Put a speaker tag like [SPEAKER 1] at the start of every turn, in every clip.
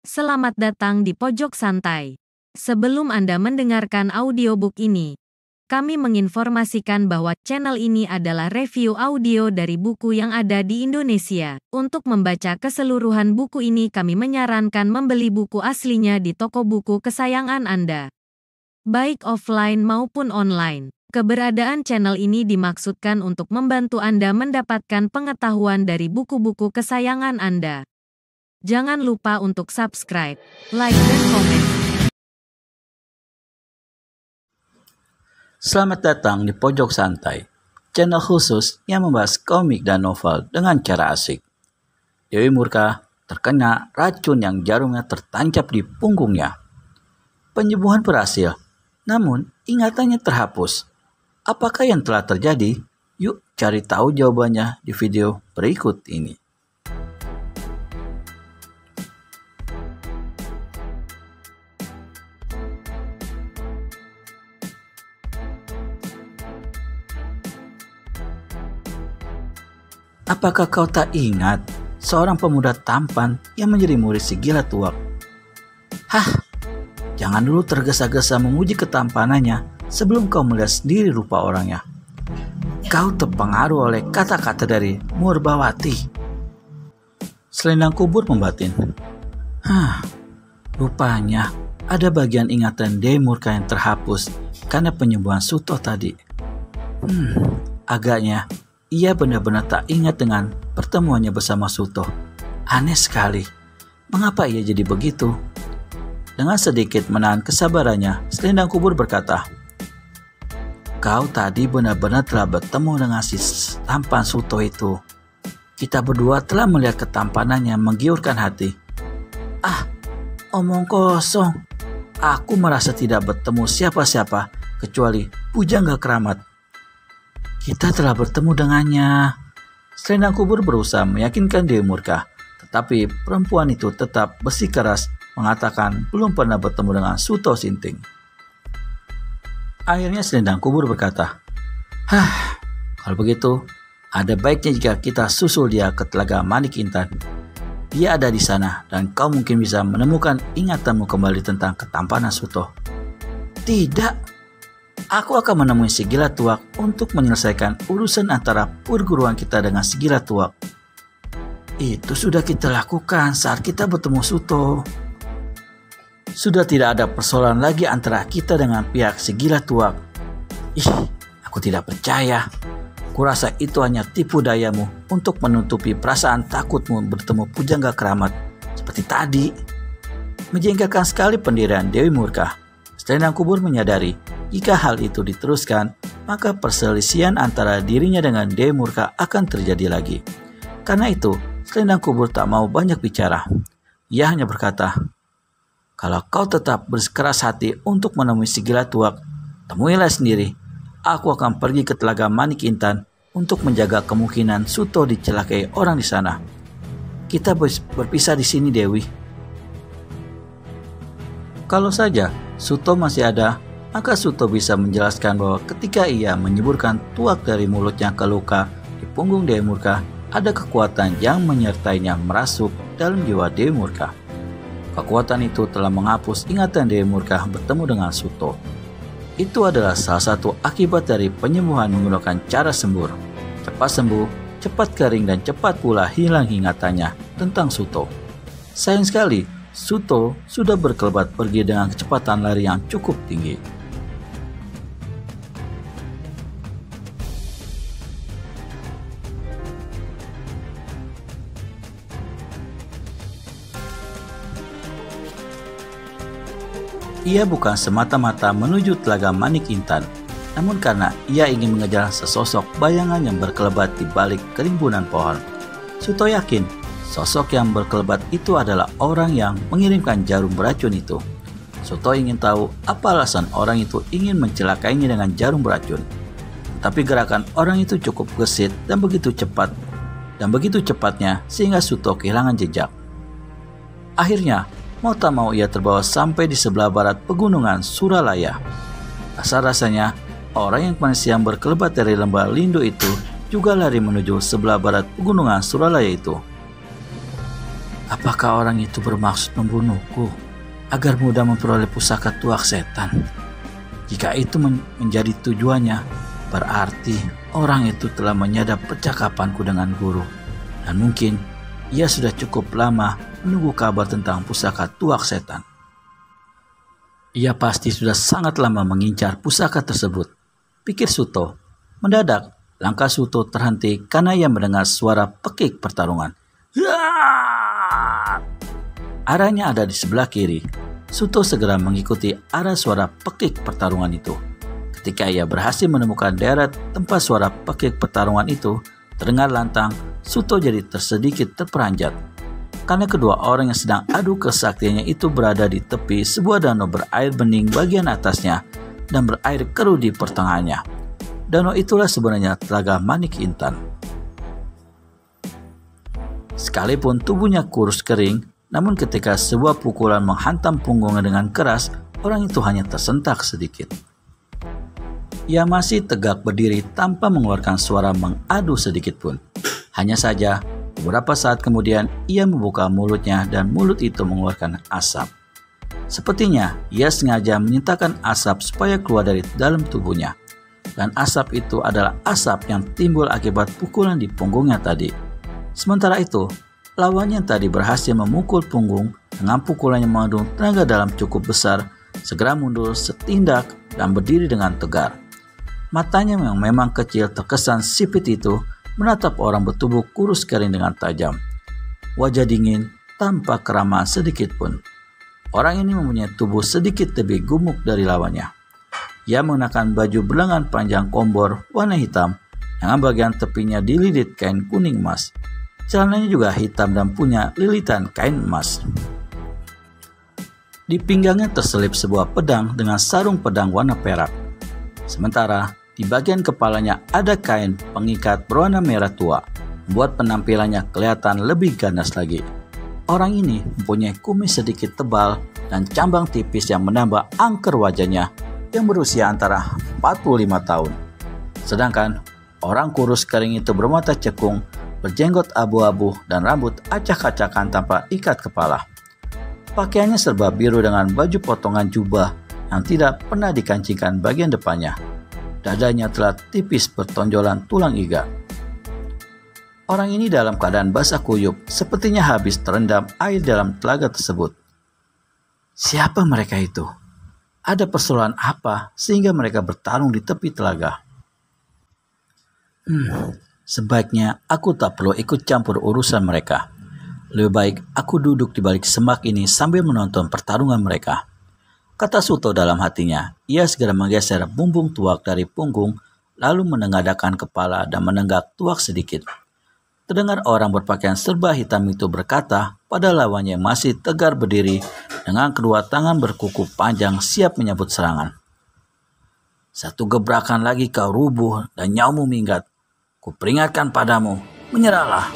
[SPEAKER 1] Selamat datang di Pojok Santai. Sebelum Anda mendengarkan audiobook ini, kami menginformasikan bahwa channel ini adalah review audio dari buku yang ada di Indonesia. Untuk membaca keseluruhan buku ini, kami menyarankan membeli buku aslinya di toko buku kesayangan Anda, baik offline maupun online. Keberadaan channel ini dimaksudkan untuk membantu Anda mendapatkan pengetahuan dari buku-buku kesayangan Anda. Jangan lupa untuk subscribe, like, dan komen.
[SPEAKER 2] Selamat datang di Pojok Santai, channel khusus yang membahas komik dan novel dengan cara asik. Dewi Murka terkena racun yang jarumnya tertancap di punggungnya. Penyembuhan berhasil, namun ingatannya terhapus. Apakah yang telah terjadi? Yuk cari tahu jawabannya di video berikut ini. Apakah kau tak ingat seorang pemuda tampan yang menjadi murid si gila tuak? Hah, jangan dulu tergesa-gesa memuji ketampanannya sebelum kau melihat sendiri rupa orangnya. Kau terpengaruh oleh kata-kata dari Murbawati. Selendang kubur membatin. Rupanya ada bagian ingatan Dewi Murka yang terhapus karena penyembuhan Suto tadi. Agaknya ia benar-benar tak ingat dengan pertemuannya bersama Suto. Aneh sekali, mengapa ia jadi begitu? Dengan sedikit menahan kesabarannya, selendang kubur berkata, "Kau tadi benar-benar telah bertemu dengan si tampan Suto itu. Kita berdua telah melihat ketampanannya menggiurkan hati." Omong kosong. Aku merasa tidak bertemu siapa-siapa kecuali Pujangga Keramat. Kita telah bertemu dengannya. Selendang kubur berusaha meyakinkan Dewi Murka, tetapi perempuan itu tetap bersikeras mengatakan belum pernah bertemu dengan Suto Sinting. Akhirnya selendang kubur berkata, kalau begitu, ada baiknya jika kita susul dia ke Telaga Manik Intan. Dia ada di sana dan kau mungkin bisa menemukan ingatanmu kembali tentang ketampanan Suto. Tidak. Aku akan menemui si gila tuak untuk menyelesaikan urusan antara perguruan kita dengan si gila tuak. Itu sudah kita lakukan saat kita bertemu Suto. Sudah tidak ada persoalan lagi antara kita dengan pihak si gila tuak. Aku tidak percaya. Kurasa itu hanya tipu dayamu untuk menutupi perasaan takutmu bertemu Pujangga Keramat seperti tadi. Menjengkelkan sekali pendirian Dewi Murka. Selendang kubur menyadari jika hal itu diteruskan, maka perselisihan antara dirinya dengan Dewi Murka akan terjadi lagi. Karena itu, selendang kubur tak mau banyak bicara. Ia hanya berkata, "Kalau kau tetap berkeras hati untuk menemui si gila tuak, temuilah sendiri. Aku akan pergi ke Telaga Manik Intan untuk menjaga kemungkinan Suto dicelakai orang di sana. Kita berpisah di sini, Dewi." Kalau saja Suto masih ada, maka Suto bisa menjelaskan bahwa ketika ia menyeburkan tuak dari mulutnya ke luka di punggung Dewi Murka, ada kekuatan yang menyertainya merasuk dalam jiwa Dewi Murka. Kekuatan itu telah menghapus ingatan Dewi Murka bertemu dengan Suto. Itu adalah salah satu akibat dari penyembuhan menggunakan cara sembur. Cepat sembuh, cepat kering, dan cepat pula hilang ingatannya tentang Suto. Sayang sekali, Suto sudah berkelebat pergi dengan kecepatan lari yang cukup tinggi. Ia bukan semata-mata menuju Telaga Manik Intan, namun karena ia ingin mengejar sesosok bayangan yang berkelebat di balik kerimbunan pohon. Suto yakin sosok yang berkelebat itu adalah orang yang mengirimkan jarum beracun itu. Suto ingin tahu apa alasan orang itu ingin mencelakainya dengan jarum beracun. Tapi gerakan orang itu cukup gesit dan begitu cepatnya sehingga Suto kehilangan jejak. Akhirnya, mau tak mau ia terbawa sampai di sebelah barat pegunungan Suralaya. Rasa-rasanya, orang yang berkelebat dari lembah Lindo itu juga lari menuju sebelah barat pegunungan Suralaya itu. Apakah orang itu bermaksud membunuhku agar mudah memperoleh pusaka tuak setan? Jika itu menjadi tujuannya, berarti orang itu telah menyadap percakapanku dengan guru. Dan mungkin ia sudah cukup lama menunggu kabar tentang pusaka tuak setan. Ia pasti sudah sangat lama mengincar pusaka tersebut, pikir Suto. Mendadak, langkah Suto terhenti karena ia mendengar suara pekik pertarungan. Arahnya ada di sebelah kiri. Suto segera mengikuti arah suara pekik pertarungan itu. Ketika ia berhasil menemukan daerah tempat suara pekik pertarungan itu terdengar lantang, Suto jadi tersedikit terperanjat. Karena kedua orang yang sedang adu kesaktiannya itu berada di tepi sebuah danau berair bening bagian atasnya dan berair keruh di pertengahannya. Danau itulah sebenarnya Telaga Manik Intan. Sekalipun tubuhnya kurus kering, namun ketika sebuah pukulan menghantam punggungnya dengan keras, orang itu hanya tersentak sedikit. Ia masih tegak berdiri tanpa mengeluarkan suara mengadu sedikit pun. Hanya saja, beberapa saat kemudian ia membuka mulutnya dan mulut itu mengeluarkan asap. Sepertinya ia sengaja menyintakan asap supaya keluar dari dalam tubuhnya. Dan asap itu adalah asap yang timbul akibat pukulan di punggungnya tadi. Sementara itu, lawannya tadi berhasil memukul punggung dengan pukulannya mengandung tenaga dalam cukup besar, segera mundur setindak dan berdiri dengan tegar. Matanya yang memang kecil terkesan sipit itu menatap orang bertubuh kurus kering dengan tajam. Wajah dingin tanpa keramaan sedikit pun. Orang ini mempunyai tubuh sedikit lebih gemuk dari lawannya. Ia mengenakan baju berlengan panjang kombor warna hitam yang bagian tepinya dililit kain kuning emas. Celananya juga hitam dan punya lilitan kain emas. Di pinggangnya terselip sebuah pedang dengan sarung pedang warna perak. Sementara di bagian kepalanya ada kain pengikat berwarna merah tua, membuat penampilannya kelihatan lebih ganas lagi. Orang ini mempunyai kumis sedikit tebal dan cambang tipis yang menambah angker wajahnya yang berusia antara 45 tahun. Sedangkan orang kurus kering itu bermata cekung, berjenggot abu-abu dan rambut acak-acakan tanpa ikat kepala. Pakaiannya serba biru dengan baju potongan jubah yang tidak pernah dikancingkan bagian depannya. Dadanya telah tipis bertonjolan tulang iga. Orang ini dalam keadaan basah kuyup, sepertinya habis terendam air dalam telaga tersebut. Siapa mereka itu? Ada persoalan apa sehingga mereka bertarung di tepi telaga? Sebaiknya aku tak perlu ikut campur urusan mereka. Lebih baik aku duduk di balik semak ini sambil menonton pertarungan mereka, kata Suto dalam hatinya. Ia segera menggeser bumbung tuak dari punggung, lalu menengadahkan kepala dan menenggak tuak sedikit. Terdengar orang berpakaian serba hitam itu berkata pada lawannya yang masih tegar berdiri dengan kedua tangan berkuku panjang siap menyambut serangan. Satu gebrakan lagi kau rubuh dan nyawmu minggat. Kuperingatkan padamu, menyerahlah.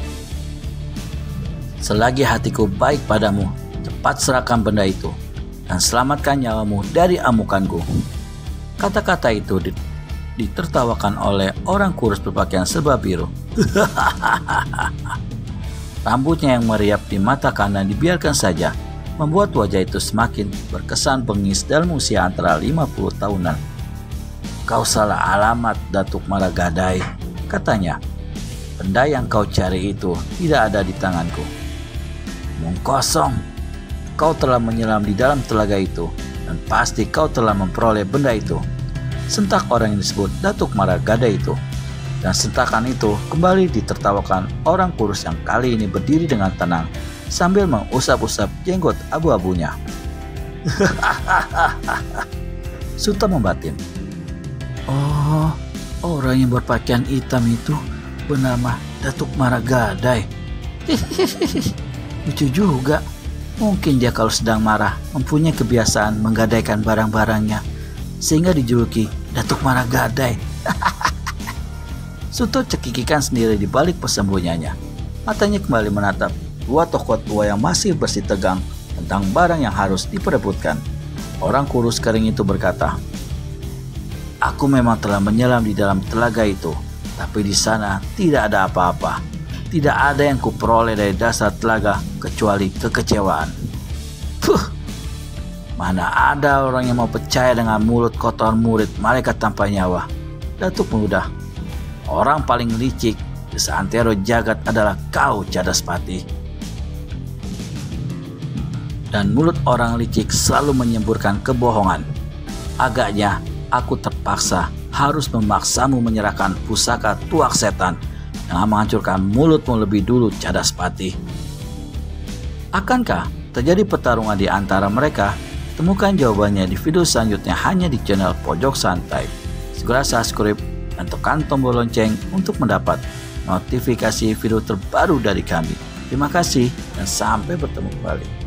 [SPEAKER 2] Selagi hatiku baik padamu, cepat serahkan benda itu dan selamatkan nyawamu dari amukanku. Kata-kata itu ditertawakan oleh orang kurus berpakaian serba biru. Rambutnya yang meriap di mata kanan dibiarkan saja, membuat wajah itu semakin berkesan bengis dalam usia antara 50 tahunan. Kau salah alamat, Datuk Maragadai, katanya. Benda yang kau cari itu tidak ada di tanganku. Omong kosong. Kau telah menyelam di dalam telaga itu dan pasti kau telah memperoleh benda itu. Sentak orang yang disebut Datuk Maragadai itu. Dan sentakan itu kembali ditertawakan orang kurus yang kali ini berdiri dengan tenang sambil mengusap-usap jenggot abu-abunya. Suto membatin. Oh, orang yang berpakaian hitam itu bernama Datuk Maragadai. Lucu juga. Mungkin dia kalau sedang marah mempunyai kebiasaan menggadaikan barang-barangnya sehingga dijuluki Datuk Maragadai. Suto cekikikan sendiri di balik persembunyiannya. Matanya kembali menatap dua tokoh tua yang masih bersih tegang tentang barang yang harus diperebutkan. Orang kurus kering itu berkata, "Aku memang telah menyelam di dalam telaga itu, tapi di sana tidak ada apa-apa. Tidak ada yang kuperoleh dari dasar telaga kecuali kekecewaan. Mana ada orang yang mau percaya dengan mulut kotor murid malaikat tanpa nyawa. Datuk Muda, orang paling licik di seantero jagat adalah kau, Cadaspati. Dan mulut orang licik selalu menyemburkan kebohongan. Agaknya aku terpaksa harus memaksamu menyerahkan pusaka tuak setan dengan menghancurkan mulutmu lebih dulu, Cadaspati. Akankah terjadi pertarungan di antara mereka? Temukan jawabannya di video selanjutnya hanya di channel Pojok Santai. Segera subscribe dan tekan tombol lonceng untuk mendapat notifikasi video terbaru dari kami. Terima kasih dan sampai bertemu kembali.